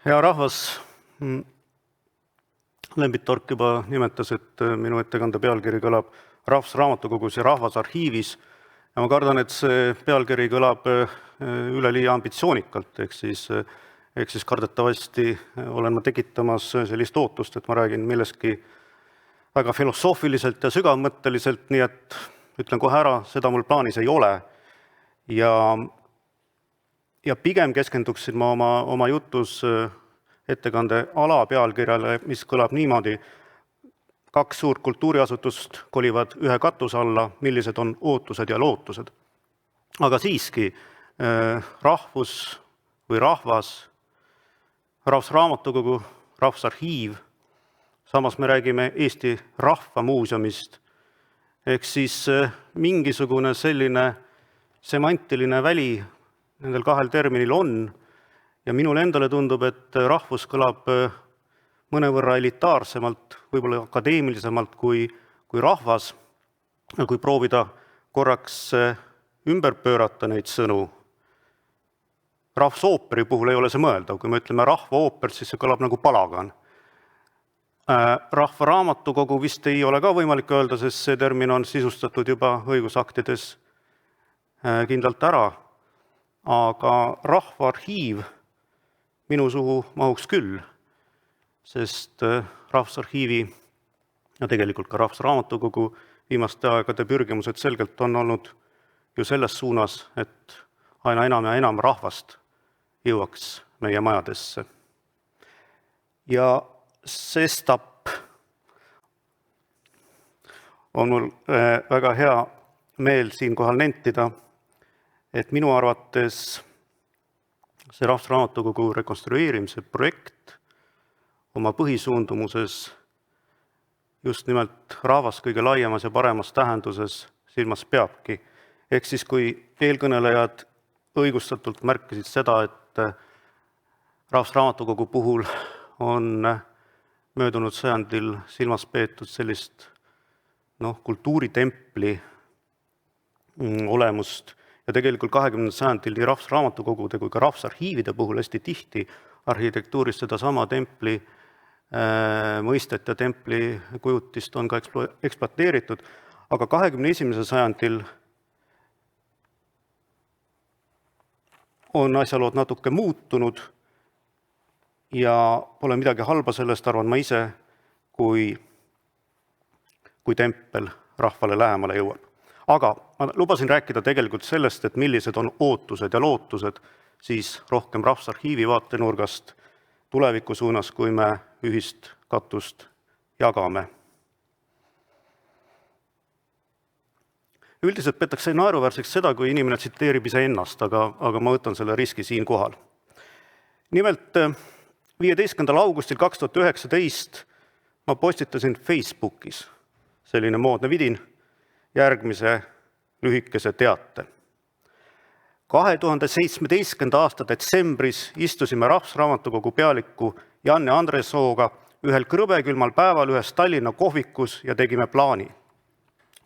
Hea rahvas, Lembit Tork juba nimetas, et minu ettekande pealkiri kõlab Rahvusraamatukogus ja Rahvusarhiivis. Ja ma kardan, et see pealkiri kõlab üleliia ambitsioonikalt, ehk siis kardetavasti olen ma tekitamas sellist ootust, et ma räägin millestki väga filosoofiliselt ja sügavmõtteliselt, nii et ütlen kohe ära, seda mul plaanis ei ole. Ja pigem keskenduksin ma oma jutus ettekande alapealkirjale, mis kõlab niimoodi: 2 suurt kultuuriasutust kolivad ühe katuse alla, millised on ootused ja lootused. Aga siiski, rahvus või rahvas, Rahvusraamatukogu, Rahvusarhiiv, samas me räägime Eesti Rahvamuuseumist, ehk siis mingisugune selline semantiline väli nendel kahel terminil on, ja minule endale tundub, et rahvus kõlab mõnevõrra elitaarsemalt, võib-olla akadeemilisemalt kui rahvas. Kui proovida korraks ümber pöörata neid sõnu, rahvusooperi puhul ei ole see mõeldav, kui me ütleme rahvaooper, siis see kõlab nagu palagan. Rahvaraamatukogu vist ei ole ka võimalik öelda, sest see termin on sisustatud juba õigusaktides kindlalt ära, aga Rahvaarhiiv minu suhu mahuks küll, sest Rahvusarhiivi ja tegelikult ka Rahvusraamatukogu viimaste aegade pürgimused selgelt on olnud ju selles suunas, et aina enam ja enam rahvast jõuaks meie majadesse. Ja sestap on mul väga hea meel siinkohal nentida, et minu arvates see Rahvusraamatukogu rekonstrueerimise projekt oma põhisuundumuses just nimelt rahvas kõige laiemas ja paremas tähenduses silmas peabki. Ehk siis, kui eelkõnelejad õigustatult märkisid seda, et Rahvusraamatukogu puhul on möödunud sajandil silmas peetud sellist kultuuritempli olemust, ja tegelikult 20. sajandil nii Rahvusraamatukogude kui ka Rahvusarhiivide puhul hästi tihti arhitektuuris seda sama templi mõistet ja templi kujutist on ka ekspluateeritud, aga 21. sajandil on asjalood natuke muutunud ja pole midagi halba sellest, arvan ma ise, kui tempel rahvale lähemale jõuab. Aga ma lubasin rääkida tegelikult sellest, et millised on ootused ja lootused siis rohkem Rahvusarhiivi vaatenurgast tuleviku suunas, kui me ühist katust jagame. Üldiselt peetakse naeruväärseks seda, kui inimene tsiteerib iseennast, aga ma võtan selle riski siin kohal. Nimelt 15. augustil 2019 ma postitasin Facebookis selline moodne vidin järgmise lühikese teate. 2017. aasta detsembris istusime Rahvusraamatukogu pealiku Janne Andresooga ühel krõbekülmal päeval ühes Tallinna kohvikus ja tegime plaani.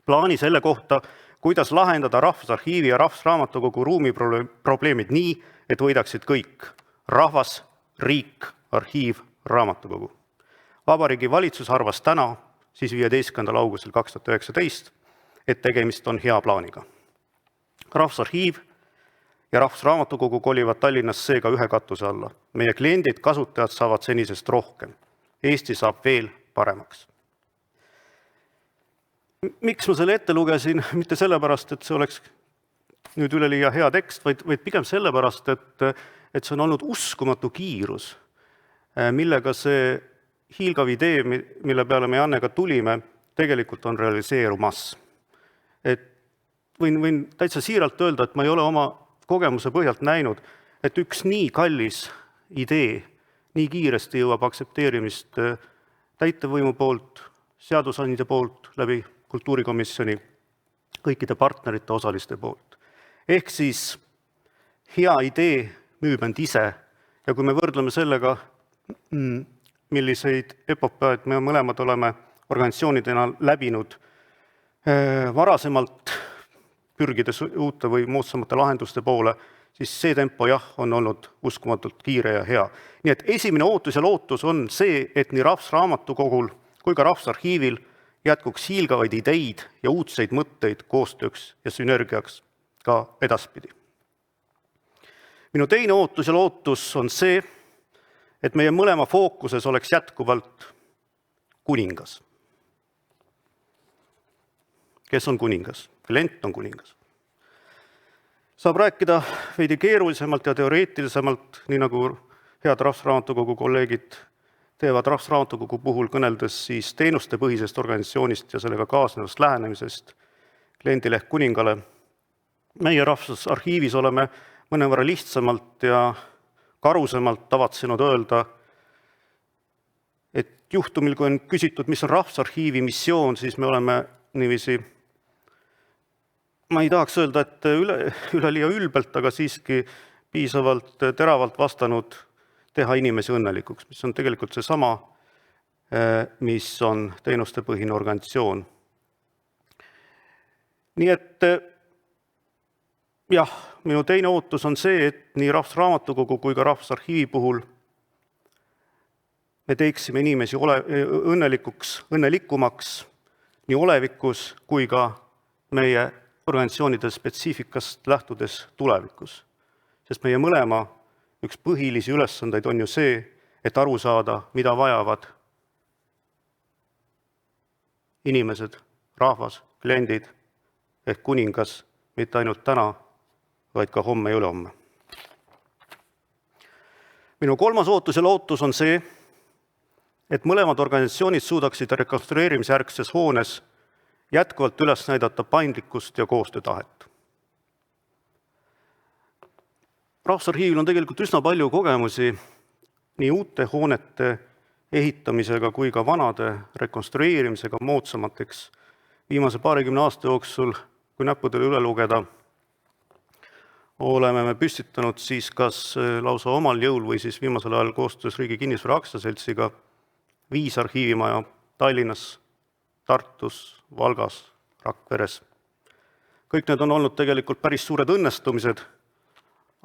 Plaani selle kohta, kuidas lahendada Rahvusarhiivi ja Rahvusraamatukogu ruumiprobleemid nii, et võidaksid kõik: rahvas, riik, arhiiv, raamatukogu. Vabariigi valitsus arvas täna, siis 15. augustil 2019, et tegemist on hea plaaniga. Rahvusarhiiv ja Rahvusraamatukogu kolivad Tallinnas seega ühe katuse alla. Meie kliendid, kasutajad saavad senisest rohkem. Eesti saab veel paremaks. Miks ma selle ette lugesin? Mitte sellepärast, et see oleks nüüd üleliia hea tekst, vaid pigem sellepärast, et see on olnud uskumatu kiirus, millega see hiilgav idee, mille peale me Jannega tulime, tegelikult on realiseerumas. Võin täitsa siiralt öelda, et ma ei ole oma kogemuse põhjalt näinud, et üks nii kallis idee nii kiiresti jõuab aktsepteerimist täitevvõimu poolt, seadusandja poolt, läbi kultuurikomisjoni, kõikide partnerite osaliste poolt. Ehk siis hea idee müüb end ise, ja kui me võrdleme sellega, milliseid epopeaid me mõlemad oleme organisatsioonidena läbinud varasemalt, pürgides uute või moodsamate lahenduste poole, siis see tempo on olnud uskumatult kiire ja hea. Nii et esimene ootus ja lootus on see, et nii Rahvusraamatukogul kui ka Rahvusarhiivil jätkuks hiilgavaid ideid ja uudseid mõtteid koostööks ja sünergiaks ka edaspidi. Minu teine ootus ja lootus on see, et meie mõlema fookuses oleks jätkuvalt kuningas. Kes on kuningas? Klient on kuningas. Saab rääkida veidi keerulisemalt ja teoreetilisemalt, nii nagu head Rahvusraamatukogu kolleegid teevad Rahvusraamatukogu puhul kõneldes siis teenustepõhisest organisatsioonist ja sellega kaasnevast lähenemisest kliendile ehk kuningale. Meie Rahvusarhiivis oleme mõnevõrra lihtsamalt ja karusemalt tavatsenud öelda, et juhtumil, kui on küsitud, mis on Rahvusarhiivi missioon, siis me oleme niiviisi, ma ei tahaks öelda, et üleliia ülbelt, aga siiski piisavalt teravalt vastanud teha inimesi õnnelikuks, mis on tegelikult seesama, mis on teenustepõhine organisatsioon. Nii et jah, minu teine ootus on see, et nii Rahvusraamatukogu kui ka Rahvusarhiivi puhul me teeksime inimesi õnnelikumaks nii olevikus kui ka meie organisatsioonide spetsiifikast lähtudes tulevikus. Sest meie mõlema üks põhilisi ülesandeid on ju see, et aru saada, mida vajavad inimesed, rahvas, kliendid ehk kuningas, mitte ainult täna, vaid ka homme ja ülehomme. Minu kolmas ootus ja lootus on see, et mõlemad organisatsioonid suudaksid rekonstrueerimisjärgses hoones jätkuvalt üles näidata paindlikkust ja koostöötahet. Rahvusarhiivil on tegelikult üsna palju kogemusi nii uute hoonete ehitamisega kui ka vanade rekonstrueerimisega moodsamateks. Viimase 20 aasta jooksul, kui näppudele üle lugeda, oleme me püstitanud siis kas lausa omal jõul või siis viimasel ajal koostöös Riigi Kinnisvara Aktsiaseltsiga 5 arhiivimaja Tallinnas, Tartus, Valgas, Rakveres. Kõik need on olnud tegelikult päris suured õnnestumised,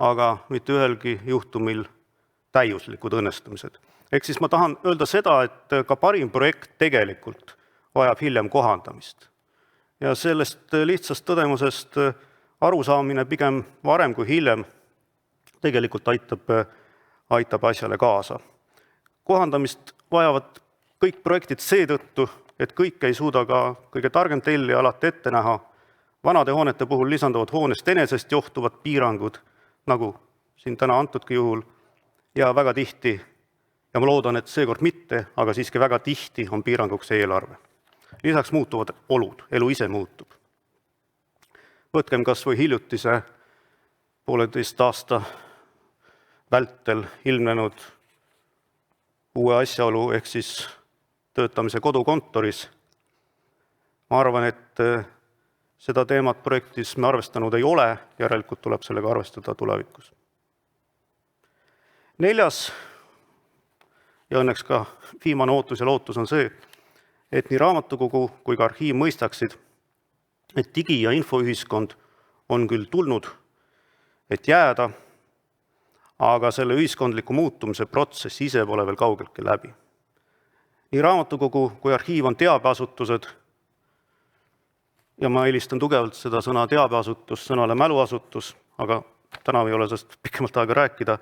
aga mitte ühelgi juhtumil täiuslikud õnnestumised. Ehk siis ma tahan öelda seda, et ka parim projekt tegelikult vajab hiljem kohandamist. Ja sellest lihtsast tõdemusest arusaamine pigem varem kui hiljem tegelikult aitab asjale kaasa. Kohandamist vajavad kõik projektid seetõttu, et kõik ei suuda ka kõige targem tellija alati ette näha. Vanade hoonete puhul lisanduvad hoonest enesest johtuvad piirangud, nagu siin täna antudki juhul, ja väga tihti, ja ma loodan, et seekord mitte, aga siiski väga tihti on piiranguks eelarve. Lisaks muutuvad olud, elu ise muutub. Võtkem kas või hiljutise 1,5 aasta vältel ilmnenud uue asjaolu ehk siis töötamise kodukontoris. Ma arvan, et seda teemat projektis me arvestanud ei ole, järelikult tuleb sellega arvestada tulevikus. 4. ja õnneks ka viimane ootus ja lootus on see, et nii raamatukogu kui ka arhiiv mõistaksid, et digi- ja infoühiskond on küll tulnud, et jääda, aga selle ühiskondliku muutumise protsess ise pole veel kaugeltki läbi. Nii raamatukogu kui arhiiv on teabeasutused ja ma eelistan tugevalt seda sõna teabeasutus sõnale mäluasutus, aga täna ei ole sellest pikemalt aega rääkida.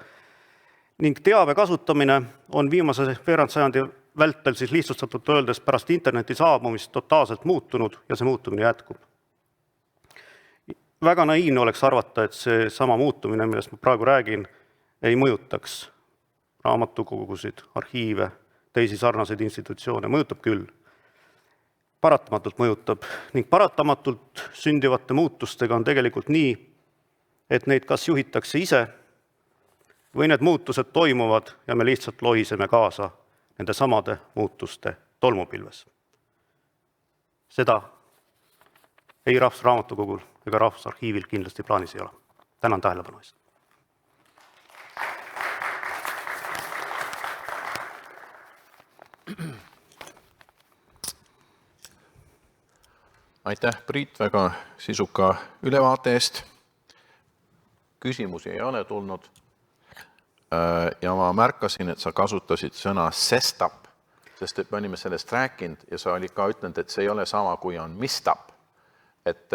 Ning teabe kasutamine on viimase veerandsajandi vältel siis lihtsustatult öeldes pärast interneti saabumist totaalselt muutunud ja see muutumine jätkub. Väga naiivne oleks arvata, et see sama muutumine, millest ma praegu räägin, ei mõjutaks raamatukogusid, arhiive, teisi sarnaseid institutsioone. Mõjutab küll. Paratamatult mõjutab ning paratamatult sündivate muutustega on tegelikult nii, et neid kas juhitakse ise või need muutused toimuvad ja me lihtsalt lohiseme kaasa nende samade muutuste tolmupilves. Seda ei Rahvusraamatukogul ega Rahvusarhiivil kindlasti plaanis ei ole. Tänan tähelepanu eest. Aitäh, Priit, väga sisuka ülevaate eest. küsimusi ei ole tulnud. Ja ma märkasin, et sa kasutasid sõna sestap, sest et me olime sellest rääkinud ja sa olid ka ütlenud, et see ei ole sama, kui on mistap. Et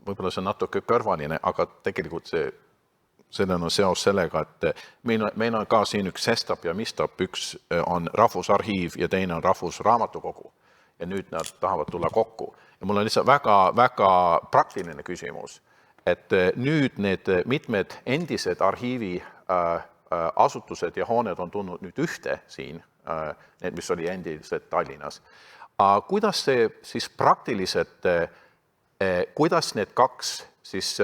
võib-olla see on natuke kõrvaline, aga tegelikult sellel on seos sellega, et meil on ka siin üks sestap ja mistap, üks on Rahvusarhiiv ja teine on Rahvusraamatukogu. Ja nüüd nad tahavad tulla kokku. Ja mul on lihtsalt väga praktiline küsimus, et nüüd need mitmed endised arhiivi asutused ja hooned on tulnud nüüd ühte siin, need, mis oli endiselt Tallinnas. Kuidas see siis praktiliselt, kuidas need kaks siis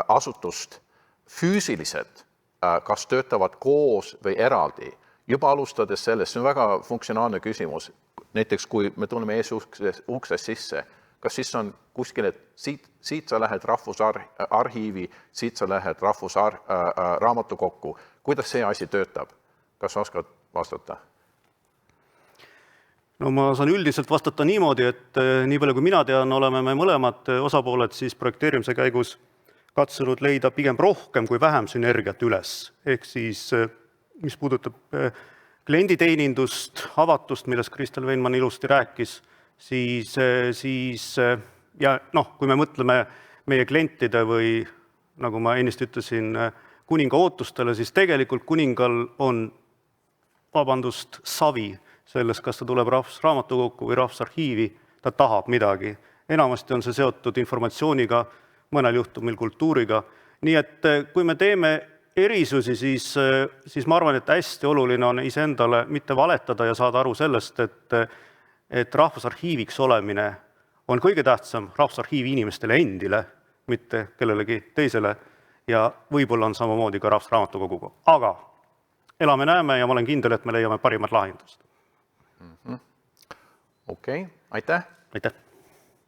asutust füüsiliselt, kas töötavad koos või eraldi? Juba alustades sellest, see on väga funktsionaalne küsimus. Näiteks, kui me tuleme uksest sisse, kas siis on kuskil, et siit sa lähed Rahvusarhiivi, siit sa lähed Rahvusraamatukokku. Kuidas see asi töötab? Kas oskad vastata? No ma saan üldiselt vastata niimoodi, et nii palju kui mina tean, oleme me mõlemad osapooled siis projekteerimise käigus katsunud leida pigem rohkem kui vähem sünergiat üles. Ehk siis, mis puudutab klienditeenindust, avatust, millest Kristel Veinmann ilusti rääkis, siis ja kui me mõtleme meie klientide või, nagu ma ennist ütlesin, kuninga ootustele, siis tegelikult kuningal on, savi selles, kas ta tuleb Rahvusraamatukokku või Rahvusarhiivi, ta tahab midagi. Enamasti on see seotud informatsiooniga, mõnel juhtumil kultuuriga. Nii et kui me teeme erisusi, siis ma arvan, et hästi oluline on iseendale mitte valetada ja saada aru sellest, et Rahvusarhiiviks olemine on kõige tähtsam Rahvusarhiivi inimestele endile, mitte kellelegi teisele, ja võib-olla on samamoodi ka Rahvusraamatukoguga. Aga elame-näeme ja ma olen kindel, et me leiame parimad lahendused. Okei, aitäh! Aitäh!